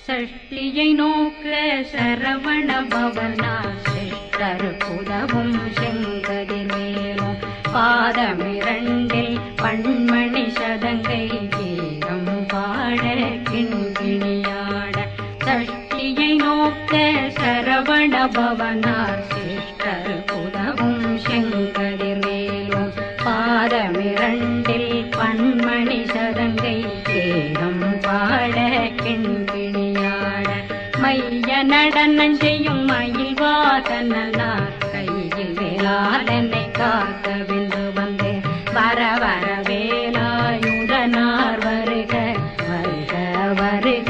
சஷ்டியை நோக்க சரவண பவனா சிஷ்டர் புதவும் செங்கதிர்வேலும் பாதமிரண்டில் பண்மணி சதங்கை கீதம் பாட கிண்கிணியாட சஷ்டியை நோக்க சரவண பவனார் சிஷ்டர் புதவும் செங்கதிர்வேலும் பாதமிரண்டில் பண்மணி சதங்கை கீதம் பாட கிண்கிணியாட மைய நடனம் செய்யும் மயில் வாகனார் கையில் வேளாளனை காக்க வென்று வந்து வர வர வேலாயுதனார் வருக வருக வருக